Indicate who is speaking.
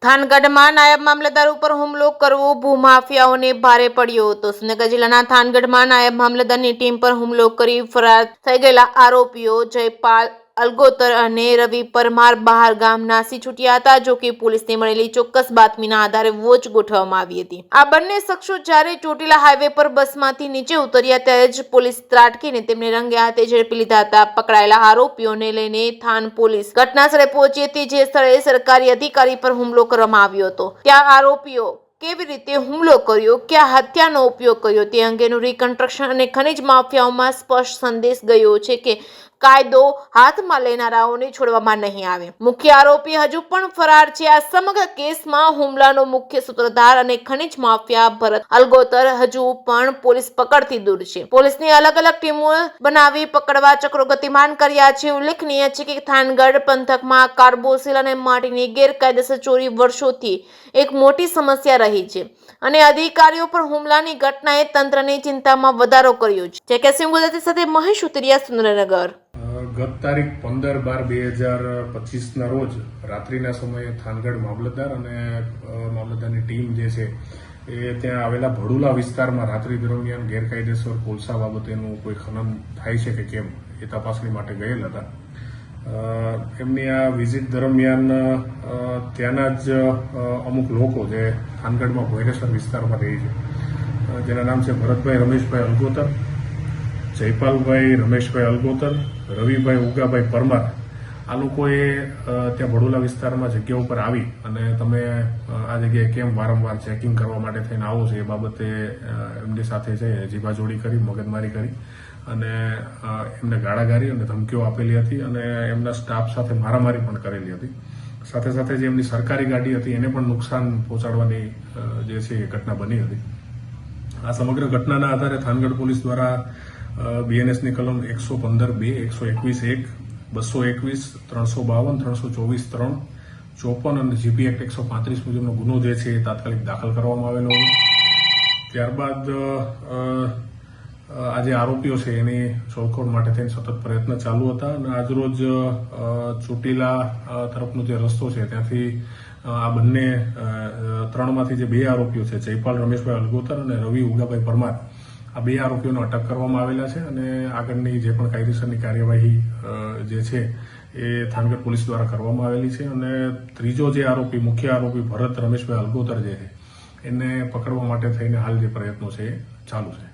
Speaker 1: થાનગઢમાં નાયબ મામલતદાર ઉપર હુમલો કરવો ભૂમાફિયાઓને ભારે પડ્યો હતો। સુરેન્દ્રનગર જિલ્લાના થાનગઢમાં નાયબ મામલતદારની ટીમ પર હુમલો કરી ફરાર થઈ ગયેલા આરોપીઓ જયપાલ અલગોતર અને રવિ પરમાર બહાર ગામ નાસી છૂટ્યા હતા। જો કે પોલીસને મળેલી ચોક્કસ બાતમીના આધારે વોચ ગોઠવવામાં આવી હતી। આ બંને શખ્સો જ્યારે ચોટીલા હાઈવે પર બસમાંથી નીચે ઉતર્યા ત્યારે જ પોલીસ ત્રાટકીને તેમને રંગે હાથે ઝડપી લીધા હતા। પકડાયેલા આરોપીઓને લઈને થાન પોલીસ ઘટનાસ્થળે પહોંચી હતી, જે સ્થળે સરકારી અધિકારી પર હુમલો કરવામાં આવ્યો હતો। ત્યાં આરોપીઓ કેવી રીતે હુમલો કર્યો, ક્યાં હથિયારનો ઉપયોગ કર્યો તે અંગેનું રિકન્સ્ટ્રક્શન અને ખનીજ માફિયાઓમાં સ્પષ્ટ સંદેશ ગયો છે કે કાયદો હાથમાં લેનારાઓને છોડવામાં નહીં આવે। મુખ્ય આરોપી હજુ પણ ફરાર છે। આ સમગ્ર કેસમાં હુમલાનો મુખ્ય સૂત્રધાર અને ખનીજ માફિયા ભરત અલગોતર હજુ પણ પોલીસ પકડથી દૂર છે। પોલીસની અલગ અલગ ટીમો બનાવી પકડવા ચક્રો ગતિમાન કર્યા છે। ઉલ્લેખનીય છે કે થાનગઢ પંથકમાં કાર્બોસિલ અને માટીની ગેરકાયદેસર ચોરી વર્ષોથી એક મોટી સમસ્યા રહી છે અને અધિકારીઓ પર હુમલાની ઘટનાએ તંત્રની ચિંતામાં વધારો કર્યો છે। જેકેસીમ ગુજરાતી સાથે મહેશ ઉતરિયા, સુરેન્દ્રનગર।
Speaker 2: ગત તારીખ 15/12/2025 ના રોજ રાત્રિના સમયે થાનગઢ મામલતદાર અને મામલતદારની ટીમ જે છે એ ત્યાં આવેલા ભડુલા વિસ્તારમાં રાત્રિ દરમિયાન ગેરકાયદેસર કોલસા બાબતેનું કોઈ ખનન થાય છે કે કેમ એ તપાસણી માટે ગયેલ હતા। એમની આ વિઝિટ દરમિયાન ત્યાંના જ અમુક લોકો જે થાનગઢમાં ભોયરેસર વિસ્તારમાં રહે છે, જેના નામ છે ભરતભાઈ રમેશભાઈ અલગોતર, જયપાલભાઈ રમેશભાઈ અલગોતર, રવિભાઈ ઉગાભાઈ પરમાર, આ લોકોએ ત્યાં ભડોલા વિસ્તારમાં જગ્યા ઉપર આવી અને તમે આ જગ્યાએ કેમ વારંવાર ચેકિંગ કરવા માટે થઈને આવો છો એ બાબતે એમની સાથે છે જીભાજોડી કરી, મગજમારી કરી અને એમને ગાળાગાળી અને ધમકીઓ આપેલી હતી અને એમના સ્ટાફ સાથે મારામારી પણ કરેલી હતી। સાથે સાથે જે એમની સરકારી ગાડી હતી એને પણ નુકસાન પહોંચાડવાની જે છે એ ઘટના બની હતી। આ સમગ્ર ઘટનાના આધારે થાનગઢ પોલીસ દ્વારા બીએનએસની કલમ 115(2), 121(1), 221, 352, 324(3), 54 અને જીપી એક્ટ 135 મુજબનો ગુનો જે છે એ તાત્કાલિક દાખલ કરવામાં આવેલો હતો। ત્યારબાદ આ જે આરોપીઓ છે એની શોધખોળ માટે થઈને સતત પ્રયત્ન ચાલુ હતા અને આજરોજ ચોટીલા તરફનો જે રસ્તો છે ત્યાંથી આ બંને ત્રણમાંથી જે બે આરોપીઓ છે, જયપાલ રમેશભાઈ અલગોતર અને રવિ ઉગાભાઈ પરમાર, આ બે આરોપીઓને અટક કરવામાં આવેલા છે અને આગળની જે પણ કાયદેસરની કાર્યવાહી જે છે એ થાનગઢ પોલીસ દ્વારા કરવામાં આવેલી છે અને ત્રીજો જે આરોપી, મુખ્ય આરોપી ભરત રમેશભાઈ અલગોતર જે છે એને પકડવા માટે થઈને હાલ જે પ્રયત્નો છે એ ચાલુ છે।